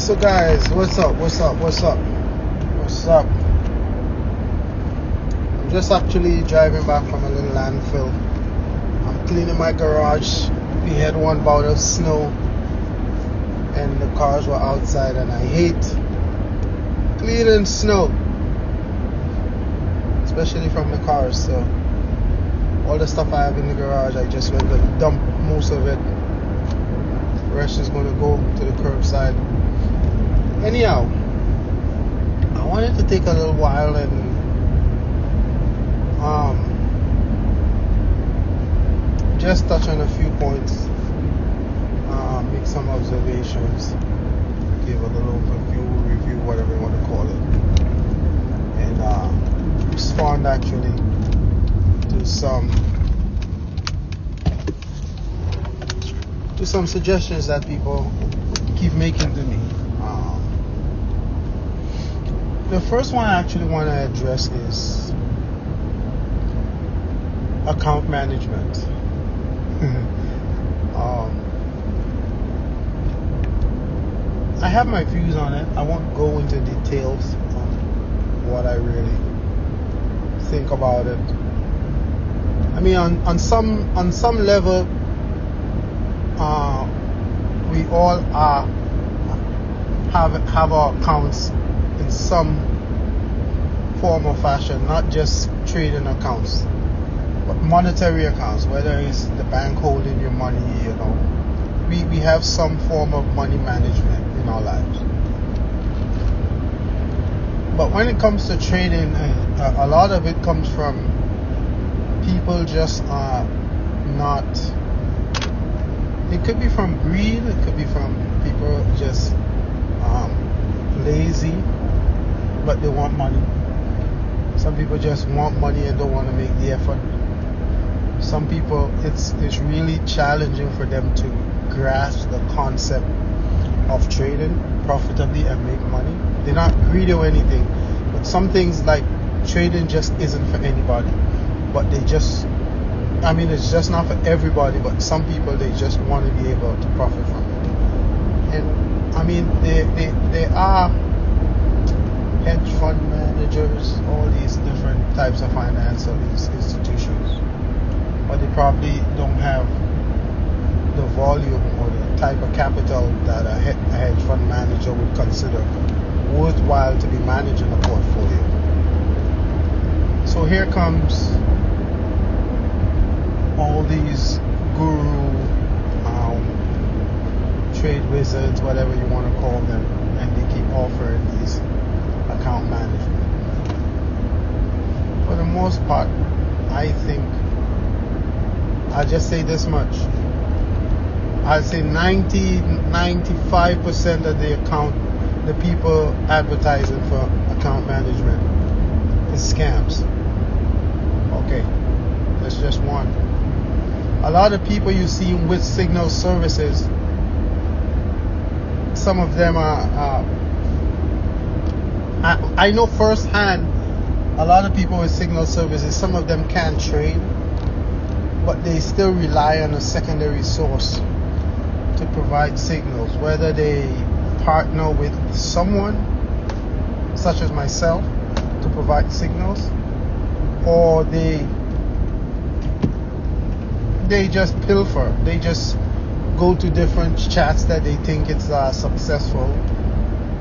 So guys, what's up? I'm just actually driving back from a little landfill. I'm cleaning my garage. We had one bout of snow and the cars were outside, and I hate cleaning snow, especially from the cars. So all the stuff I have in the garage, I just went to dump most of it. The rest is going to go to the curbside. Anyhow, I wanted to take a little while and just touch on a few points, make some observations, give a little overview, review, whatever you want to call it, and respond actually to some suggestions that people keep making to me. The first one I actually want to address is account management. I have my views on it. I won't go into details on what I really think about it. I mean, on some level, we all have our accounts in some form or fashion, not just trading accounts, but monetary accounts, whether it's the bank holding your money, we have some form of money management in our lives. But when it comes to trading, a lot of it comes from people just not, it could be from greed, it could be from people just lazy, but they want money. Some people just want money and don't want to make the effort. Some people, it's really challenging for them to grasp the concept of trading profitably and make money. They're not greedy or anything, but some things like trading just isn't for anybody. But they just, I mean, it's just not for everybody, but some people, they just want to be able to profit from it. And I mean, there are hedge fund managers, all these different types of financial institutions, but they probably don't have the volume or the type of capital that a hedge fund manager would consider worthwhile to be managing a portfolio. So here comes all these guru, trade wizards, whatever you want to call them, and they keep offering these account management. For the most part, I think, I'll just say this much, I'd say 95% of the people advertising for account management is scams. Okay, that's just one. A lot of people you see with signal services, some of them are, I know firsthand, a lot of people with signal services, some of them can't trade, but they still rely on a secondary source to provide signals, whether they partner with someone such as myself to provide signals, or they just pilfer. They just go to different chats that they think it's successful,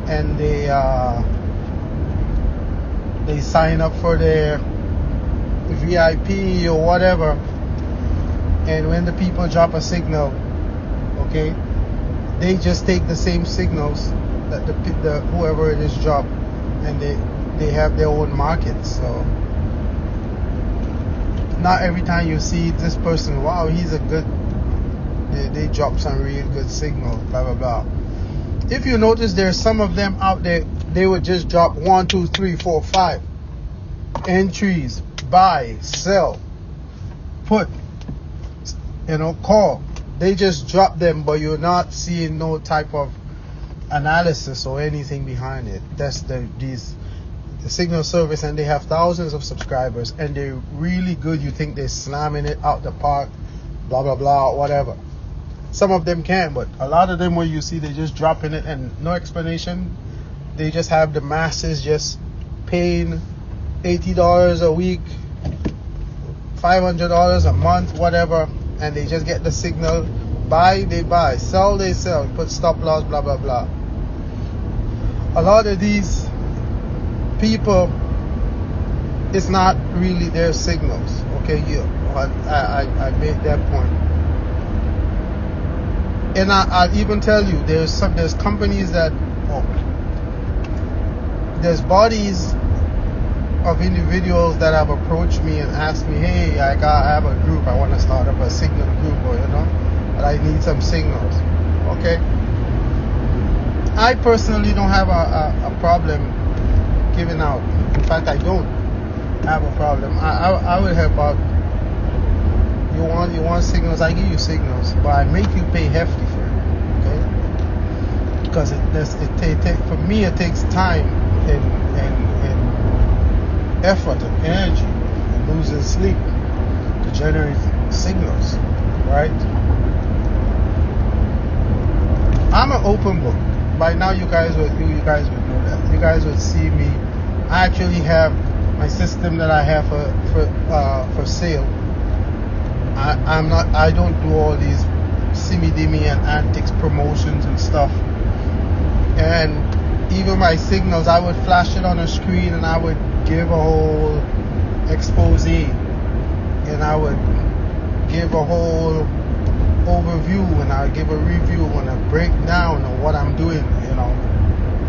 and they sign up for their VIP or whatever, and when the people drop a signal, okay, they just take the same signals that the whoever it is drop, and they have their own market. So not every time you see this person, wow, he's a good, they drop some real good signal, blah blah blah. If you notice, there's some of them out there, they would just drop 1, 2, 3, 4, 5 entries: buy, sell, put, call. They just drop them, but you're not seeing no type of analysis or anything behind it. That's the signal service, and they have thousands of subscribers, and they're really good. You think they're slamming it out the park, blah blah blah, whatever. Some of them can, but a lot of them where you see they just dropping it and no explanation. They just have the masses just paying $80 a week, $500 a month, whatever, and they just get the signal. Buy, they buy. Sell, they sell. Put stop loss, blah, blah, blah. A lot of these people, it's not really their signals. Okay, I made that point. And I'll even tell you, there's companies that, there's bodies of individuals that have approached me and asked me, hey, I have a group, I want to start up a signal group, or but I need some signals. Okay, I personally don't have a problem giving out. In fact, I don't have a problem. I would help out. You want signals, I give you signals, but I make you pay hefty for it. Okay, because for me it takes time and effort and energy and losing sleep to generate signals, right? I'm an open book. By now you guys would know that. You guys would see me. I actually have my system that I have for sale. I don't do all these simmy-dimmy and antics promotions and stuff. And even my signals, I would flash it on a screen and I would give a whole expose, and I would give a whole overview, and I would give a review and a breakdown of what I'm doing.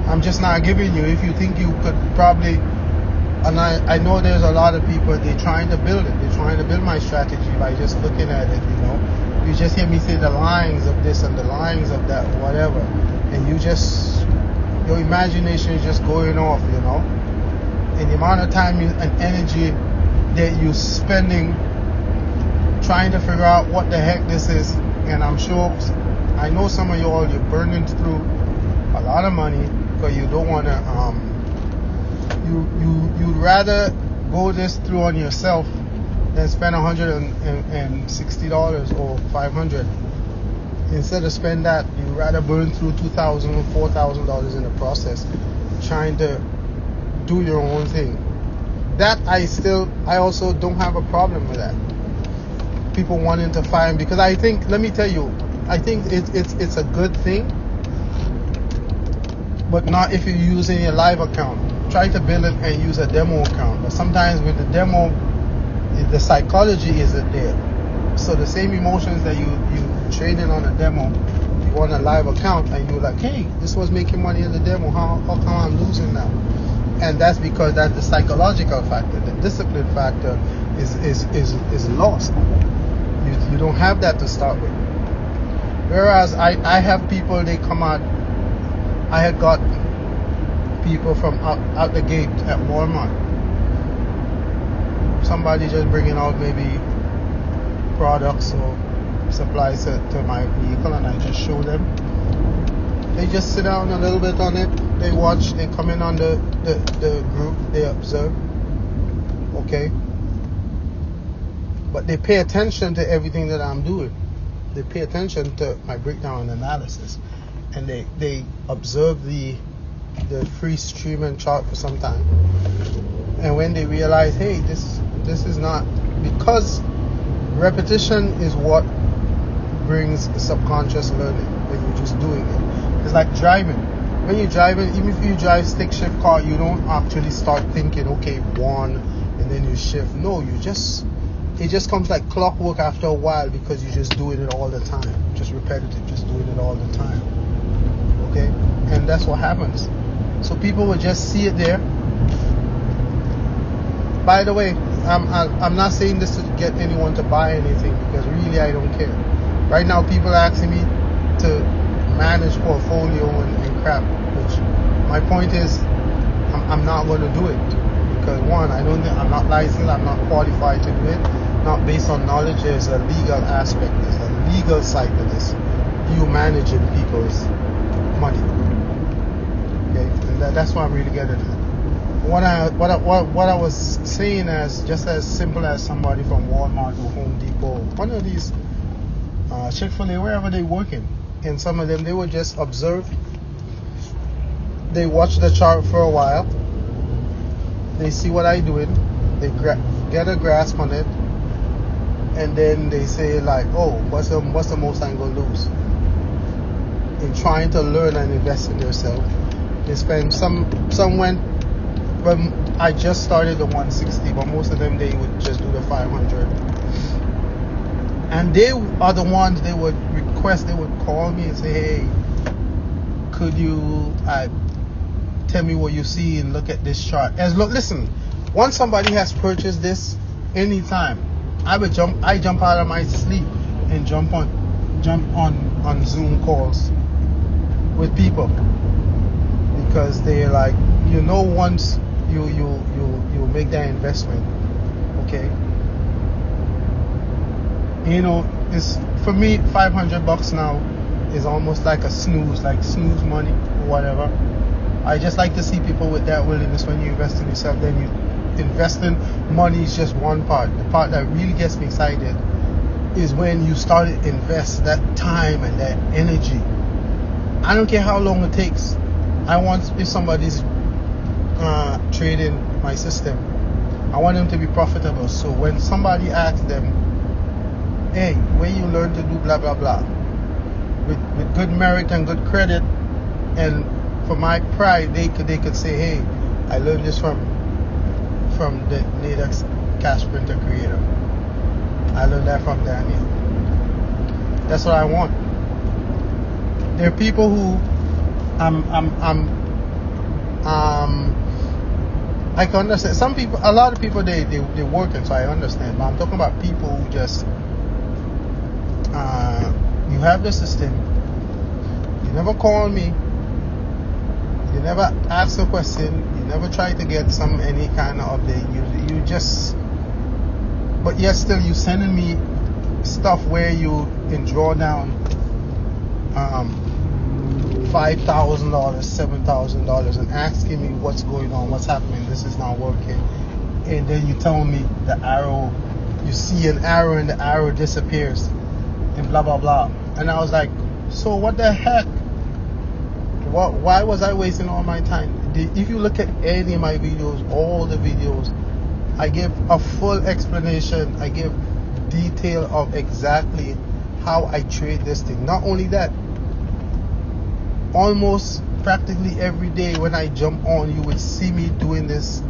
I'm just not giving you. If you think you could probably, and I know there's a lot of people, they're trying to build it. They're trying to build my strategy by just looking at it. You just hear me say the lines of this and the lines of that, whatever, and your imagination is just going off. And the amount of time and energy that you're spending trying to figure out what the heck this is, and I know some of y'all, you're burning through a lot of money because you don't want to. You'd rather go this through on yourself than spend $160 or $500. Instead of spend that, you'd rather burn through $2,000 or $4,000 in the process trying to do your own thing. That I also don't have a problem with that. People wanting to find, because I think, let me tell you, I think it's a good thing, but not if you're using your live account. Try to build it and use a demo account. But sometimes with the demo, the psychology isn't there. So the same emotions that you trading on a demo, you want a live account and you're like, hey, this was making money in the demo. How come I'm losing now? And that's because that's the psychological factor. The discipline factor is lost. You don't have that to start with. Whereas I have people, they come out. I had got people from out the gate at Walmart. Somebody just bringing out maybe products or supplies to my vehicle, and I just show them. They just sit down a little bit on it. They watch. They come in on the group. They observe. Okay. But they pay attention to everything that I'm doing. They pay attention to my breakdown and analysis, and they observe the free streaming chart for some time. And when they realize, hey, this is not, because repetition is what brings subconscious learning when you're just doing it. It's like driving. When you're driving, even if you drive stick shift car, you don't actually start thinking, okay, one, and then you shift. No, it just comes like clockwork after a while, because you're just doing it all the time. Just repetitive, just doing it all the time. Okay? And that's what happens. So people will just see it there. By the way, I'm not saying this to get anyone to buy anything, because really I don't care. Right now people are asking me to manage portfolio and crap, which my point is I'm not going to do it, because one, I'm not licensed, I'm not qualified to do it, not based on knowledge. There's a legal aspect, there's a legal side to this. You managing people's money. Okay, and that's what I'm really getting at. What I was saying, as just as simple as somebody from Walmart or Home Depot, one of these Chick-fil-A, wherever they working. And some of them, they would just observe. They watch the chart for a while. They see what I doing. They get a grasp on it. And then they say like, oh, what's the most I'm going to lose? In trying to learn and invest in themselves. They spend some went, when I just started the 160, but most of them, they would just do the 500. And they are the ones they would request, they would call me and say, hey, could you tell me what you see and look at this chart. Listen, once somebody has purchased this, anytime, I jump out of my sleep and jump on Zoom calls with people, because they're like, once you make that investment, okay, it's, for me, $500 now is almost like a snooze money or whatever. I just like to see people with that willingness. When you invest in yourself, then investing money is just one part. The part that really gets me excited is when you start to invest that time and that energy. I don't care how long it takes. If somebody's trading my system, I want them to be profitable. So when somebody asks them, hey, where you learn to do blah blah blah, with good merit and good credit, and for my pride, they could say, hey, I learned this from the Nadex cash printer creator. I learned that from Daniel. That's what I want. There are people who I can understand. Some people, a lot of people, they working, so I understand. But I'm talking about people who just you have the system. You never call me. You never ask a question. You never try to get any kind of update. You just, but yet still you sending me stuff where you can draw down $5,000, $7,000, and asking me what's going on, what's happening, this is not working, and then you tell me the arrow, you see an arrow and the arrow disappears, and blah blah blah. And I was like, so what the heck? Why was I wasting all my time? If you look at any of my videos, all the videos, I give a full explanation. I give detail of exactly how I trade this thing. Not only that, almost practically every day when I jump on, you would see me doing this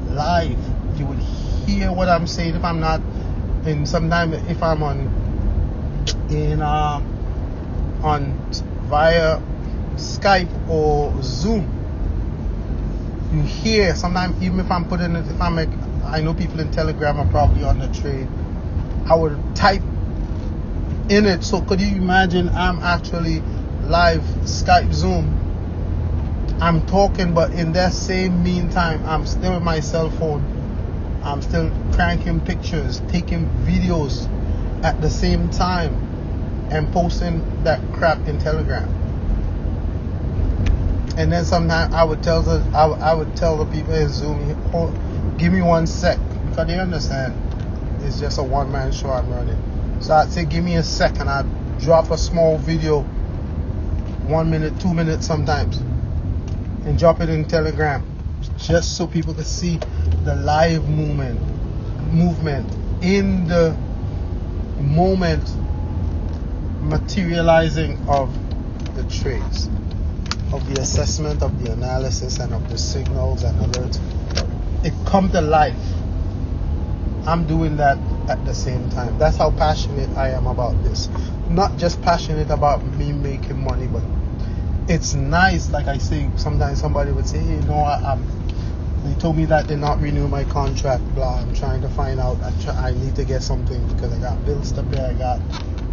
live. You would hear what I'm saying if I'm not, and sometimes if I'm on via Skype or Zoom, you hear. Sometimes even if I'm putting it, I know people in Telegram are probably on the trade, I would type in it. So could you imagine I'm actually live Skype, Zoom, I'm talking, but in that same meantime, I'm still with my cell phone, I'm still cranking pictures, taking videos at the same time, and posting that crap in Telegram. And then sometimes I would tell the people in Zoom, give me 1 sec, because they understand it's just a one-man show I'm running. So I'd say, give me a sec, and I'd drop a small video, 1 minute, 2 minutes sometimes, and drop it in Telegram, just so people could see the live movement in the moment, materializing of the trades, of the assessment, of the analysis, and of the signals and alerts. It come to life. I'm doing that at the same time. That's how passionate I am about this. Not just passionate about me making money, but it's nice. Like I say, sometimes somebody would say, hey, they told me that they're not renewing my contract, blah. I'm trying to find out. I need to get something because I got bills to pay, I got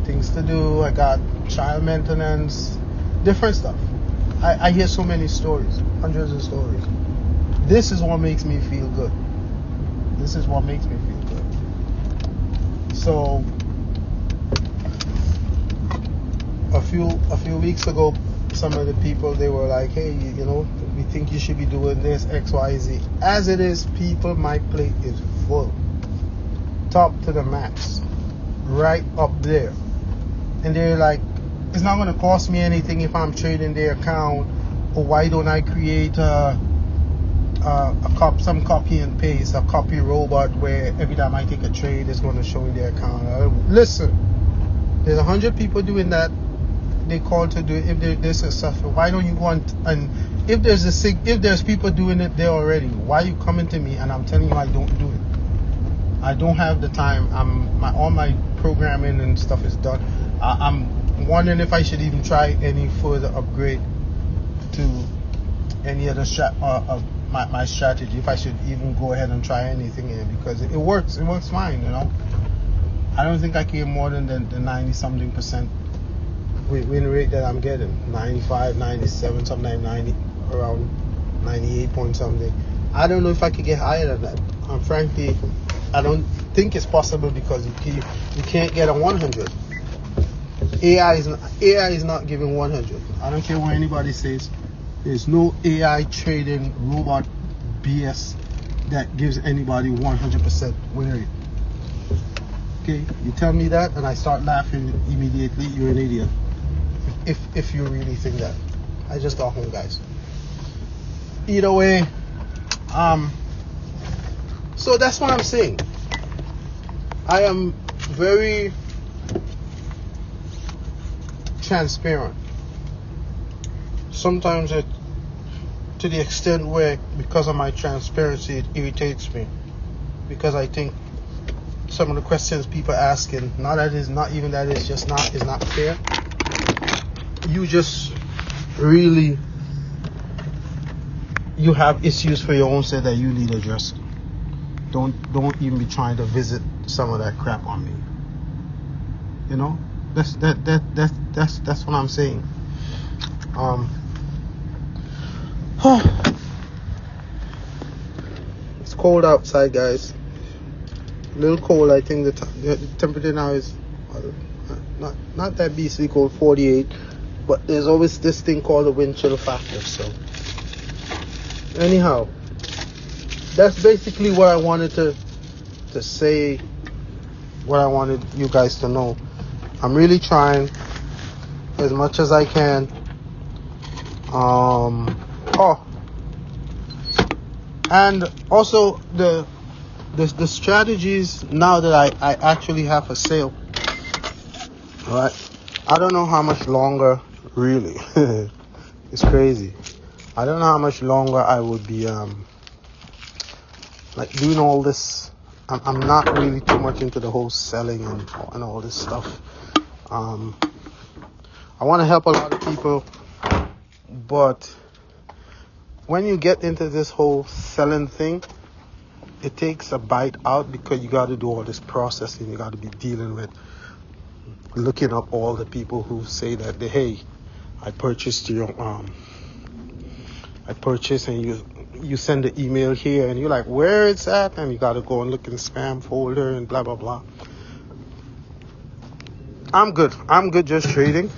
things to do, I got child maintenance, different stuff. I hear so many stories, hundreds of stories. This is what makes me feel good. This is what makes me feel good. So a few weeks ago, some of the people, they were like, hey, we think you should be doing this, X, Y, Z. As it is, people, my plate is full, top to the max, right up there. and they're like, it's not going to cost me anything if I'm trading their account, or why don't I create some copy and paste, a copy robot where every time I take a trade, it's going to show in their account. Listen, there's 100 people doing that. They call to do it. If they're successful, why don't you want? And if there's people doing it there already, why are you coming to me and I'm telling you I don't do it? I don't have the time. All my programming and stuff is done. I'm wondering if I should even try any further upgrade to any other my strategy. If I should even go ahead and try anything here, because it works. It works fine, you know. I don't think I can get more than the 90-something% win rate that I'm getting. 95, 97, sometimes 90, around 98 point something. I don't know if I could get higher than that. Frankly, I don't think it's possible, because you can't get a 100. AI is not giving 100. I don't care what anybody says. There's no AI trading robot BS that gives anybody 100% win rate. Okay, you tell me that and I start laughing immediately. You're an idiot. If you really think that. I just got home, guys. Either way, so that's what I'm saying. I am very transparent. Sometimes to the extent where, because of my transparency, it irritates me, because I think some of the questions people asking, it's not fair. You just really, you have issues for your own set that you need addressed. Don't even be trying to visit some of that crap on me. You know, that's what I'm saying. It's cold outside, guys. A little cold. I think the temperature now is not that beastly cold, 48. But there's always this thing called the wind chill factor. So anyhow, that's basically what I wanted to say, what I wanted you guys to know. I'm really trying as much as I can. And also the strategies now that I actually have for sale. All right, I don't know how much longer, really. It's crazy. I don't know how much longer I would be like doing all this. I'm not really too much into the whole selling and all this stuff. I want to help a lot of people, but when you get into this whole selling thing, it takes a bite out, because you got to do all this processing. You got to be dealing with looking up all the people who say that hey, I purchased and you send the email here, and you're like, where it's at, and you got to go and look in the spam folder and blah blah blah. I'm good just trading,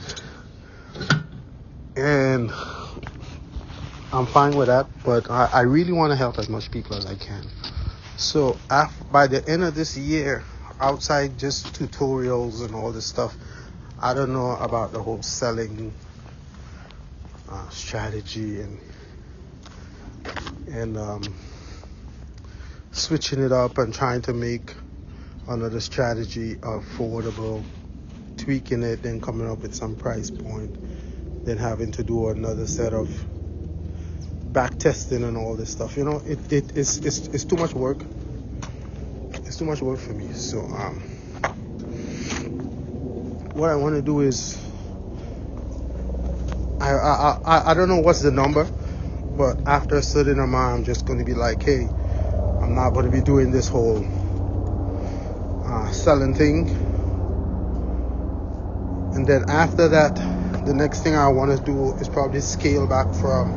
and I'm fine with that, but I really want to help as much people as I can. So by the end of this year, outside just tutorials and all this stuff, I don't know about the whole selling strategy and switching it up and trying to make another strategy affordable, tweaking it, then coming up with some price point, then having to do another set of back testing and all this stuff. You know, it's too much work. It's too much work for me. So what I want to do is, I don't know what's the number, but after a certain amount, I'm just going to be like, hey, I'm not going to be doing this whole selling thing. And then after that, the next thing I want to do is probably scale back from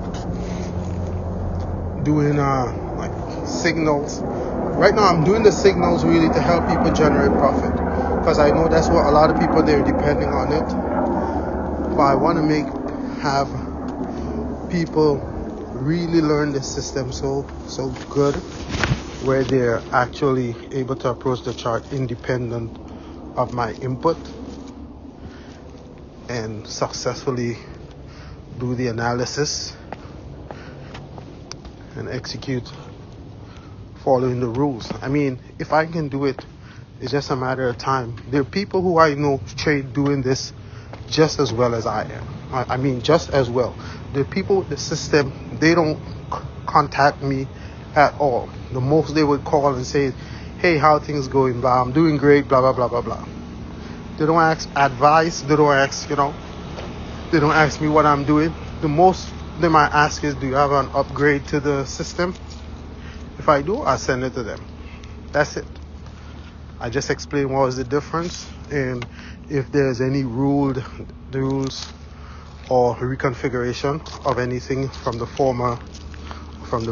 doing like signals. Right now I'm doing the signals really to help people generate profit, because I know that's what a lot of people, they're depending on it. But I want to have people really learn the system so good, where they're actually able to approach the chart independent of my input. and successfully do the analysis and execute following the rules. I mean, if I can do it, it's just a matter of time. There are people who I know trade doing this just as well as I am. I mean, just as well. The people with the system, they don't contact me at all. The most they would call and say, hey, how things going? Blah, I'm doing great, blah, blah, blah, blah, blah. They don't ask advice. They don't ask, they don't ask me what I'm doing. The most they might ask is, do you have an upgrade to the system? If I do, I send it to them. That's it. I just explain what is the difference, and if there's any rules or reconfiguration of anything from the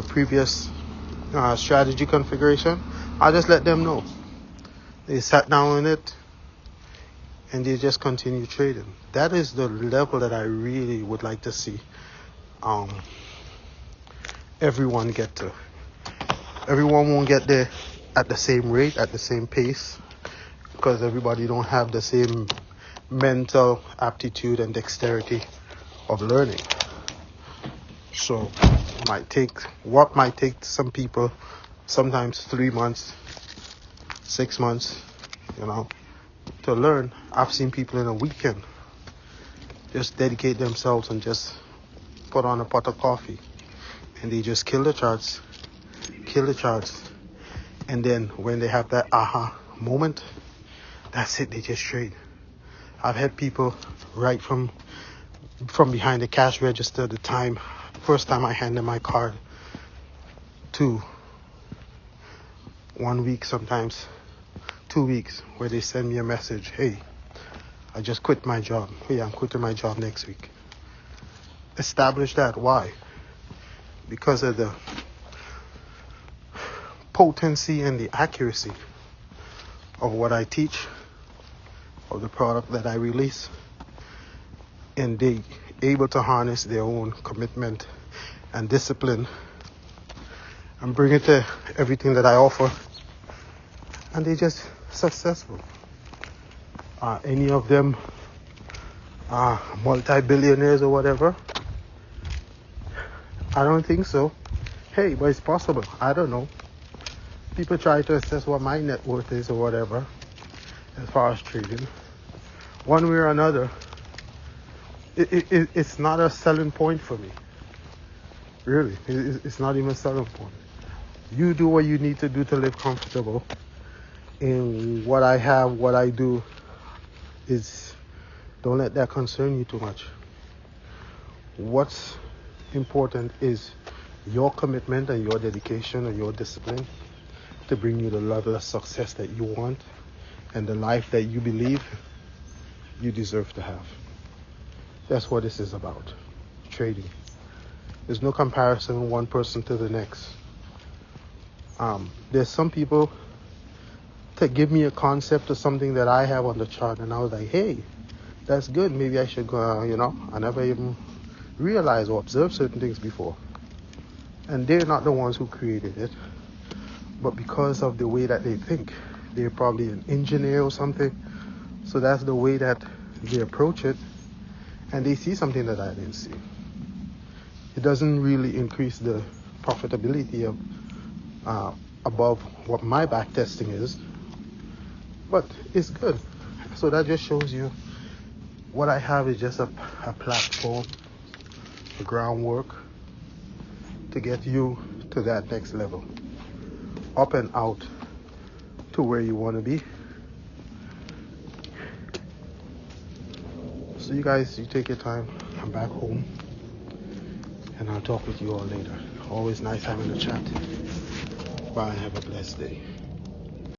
previous strategy configuration, I just let them know. They sat down on it and they just continue trading. That is the level that I really would like to see everyone get to. Everyone won't get there at the same rate, at the same pace, because everybody don't have the same mental aptitude and dexterity of learning. So what might take some people sometimes 3 months, 6 months, to learn. I've seen people in a weekend just dedicate themselves and just put on a pot of coffee, and they just kill the charts. And then when they have that aha moment, that's it, they just trade. I've had people right from behind the cash register, first time I handed my card, to 1 week, sometimes 2 weeks, where they send me a message, hey, I just quit my job. Hey, I'm quitting my job next week. Establish that. Why? Because of the potency and the accuracy of what I teach, of the product that I release, and they able to harness their own commitment and discipline and bring it to everything that I offer, and they just successful. Any of them multi-billionaires or whatever? I don't think so. Hey, but it's possible. I don't know. People try to assess what my net worth is or whatever as far as trading. One way or another, it's not a selling point for me. Really, it's not even a selling point. You do what you need to do to live comfortable. And what I have, what I do, is don't let that concern you too much. What's important is your commitment and your dedication and your discipline to bring you the level of success that you want and the life that you believe you deserve to have. That's what this is about, trading. There's no comparison one person to the next. There's some people that give me a concept of something that I have on the chart, and I was like, hey, that's good. Maybe I should go, I never even realized or observed certain things before. And they're not the ones who created it, but because of the way that they think, they're probably an engineer or something. So that's the way that they approach it, and they see something that I didn't see. It doesn't really increase the profitability of above what my back testing is, but it's good. So that just shows you what I have is just a platform, a groundwork to get you to that next level, up and out to where you want to be. So you guys, you take your time. I'm back home, and I'll talk with you all later. Always nice having a chat. Bye. Have a blessed day.